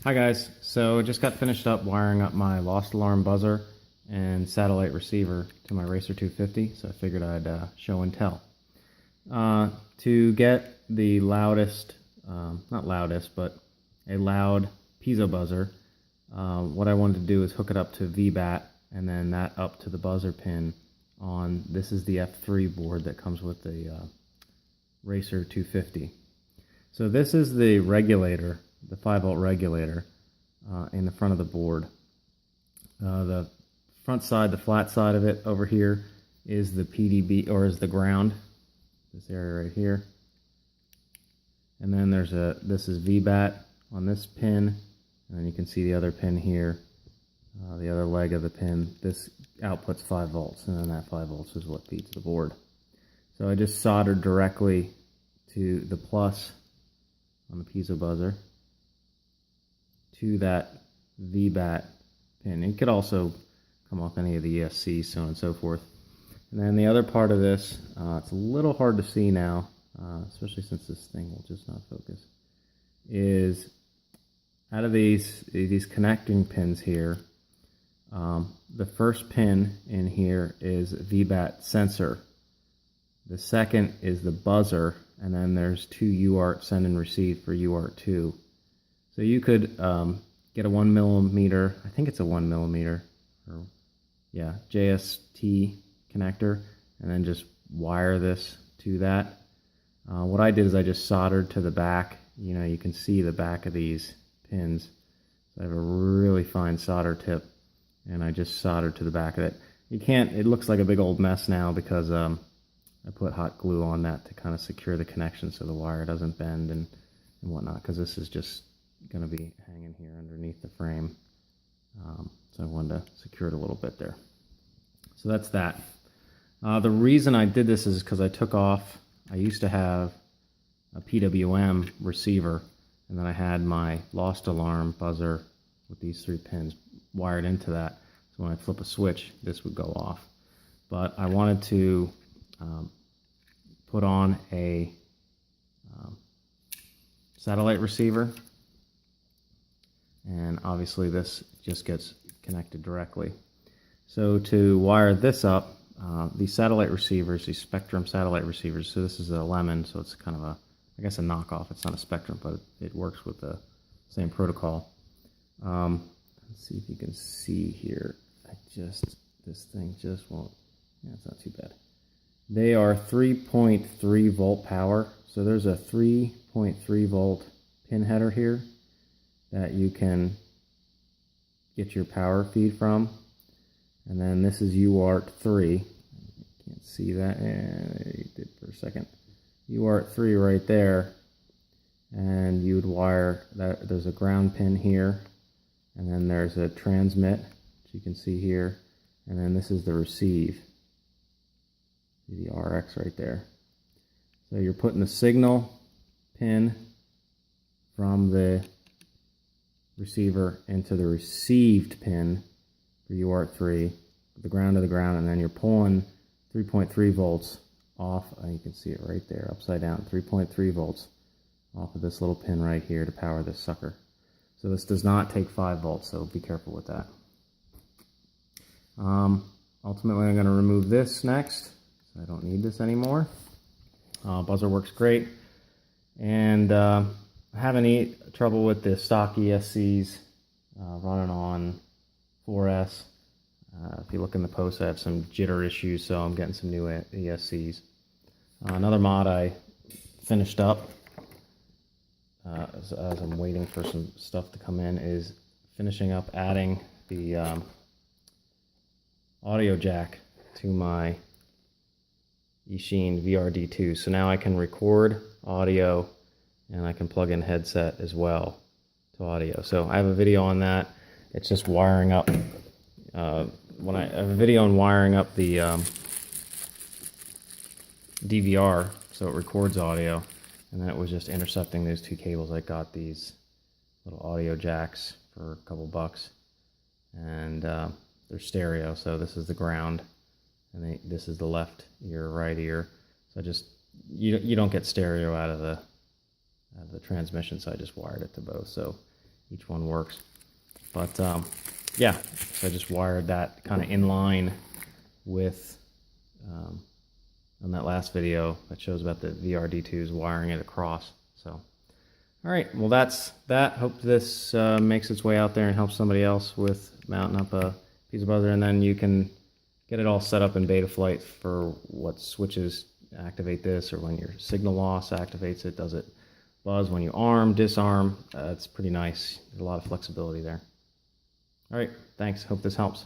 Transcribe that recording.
Hi guys, so just got finished up wiring up my lost alarm buzzer and satellite receiver to my Racer 250, so I figured I'd show and tell. To get the loudest, not loudest, but a loud piezo buzzer, what I wanted to do is hook it up to VBAT and then that up to the buzzer pin on, this is the F3 board that comes with the Racer 250. So this is the regulator, the 5-volt regulator in the front of the board. The front side, the flat side of it over here is the PDB, or is the ground, this area right here. And then this is VBAT on this pin, and then you can see the other pin here, the other leg of the pin. This outputs 5 volts, and then that 5 volts is what feeds the board. So I just soldered directly to the plus on the piezo buzzer to that VBAT pin. It could also come off any of the ESCs, so on and so forth. And then the other part of this, it's a little hard to see now, especially since this thing will just not focus, is out of these connecting pins here, the first pin in here is VBAT sensor. The second is the buzzer, and then there's 2 UART send and receive for UART2. So you could get a 1mm, I think it's a 1mm, or yeah, JST connector, and then just wire this to that. What I did is I just soldered to the back. You know, you can see the back of these pins. So I have a really fine solder tip, and I just soldered to the back of it. You can't, it looks like a big old mess now because I put hot glue on that to kind of secure the connection so the wire doesn't bend and whatnot, because this is just going to be hanging here underneath the frame. So I wanted to secure it a little bit there. So that's that. The reason I did this is because I took off, I used to have a PWM receiver, and then I had my lost alarm buzzer with these 3 pins wired into that. So when I flip a switch, this would go off. But I wanted to put on a satellite receiver, and obviously this just gets connected directly. So to wire this up, these satellite receivers, these Spectrum satellite receivers, so this is a Lemon, so it's kind of a, I guess a knockoff. It's not a Spectrum, but it works with the same protocol. Let's see if you can see here. This thing just won't, yeah, it's not too bad. They are 3.3 volt power, so there's a 3.3 volt pin header here that you can get your power feed from. And then this is UART3. Can't see that. Yeah, you did for a second. UART3 right there. And you would wire that. There's a ground pin here, and then there's a transmit, which you can see here, and then this is the receive. See the RX right there. So you're putting the signal pin from the receiver into the received pin for UART3, the ground to the ground, and then you're pulling 3.3 volts off, you can see it right there, upside down, 3.3 volts off of this little pin right here to power this sucker. So this does not take 5 volts, so be careful with that. Ultimately, I'm going to remove this next. I don't need this anymore. Buzzer works great, and I haven't any trouble with the stock ESCs running on 4S. If you look in the post, I have some jitter issues, so I'm getting some new ESCs. Another mod I finished up as I'm waiting for some stuff to come in is finishing up adding the audio jack to my Eachine VRD2. So now I can record audio, and I can plug in headset as well to audio. So I have a video on that. It's just wiring up. When I have a video on wiring up the DVR, so it records audio, and then it was just intercepting those 2 cables. I got these little audio jacks for a couple bucks, and they're stereo. So this is the ground, and this is the left ear, right ear. So just you don't get stereo out of the transmission, so I just wired it to both. So each one works. But yeah, so I just wired that kind of in line with on that last video that shows about the VRD2s, wiring it across. So, all right, well that's that. Hope this makes its way out there and helps somebody else with mounting up a piezo buzzer, and then you can get it all set up in Betaflight for what switches activate this, or when your signal loss activates it, does it buzz when you arm, disarm. It's pretty nice. There's a lot of flexibility there. All right, thanks. Hope this helps.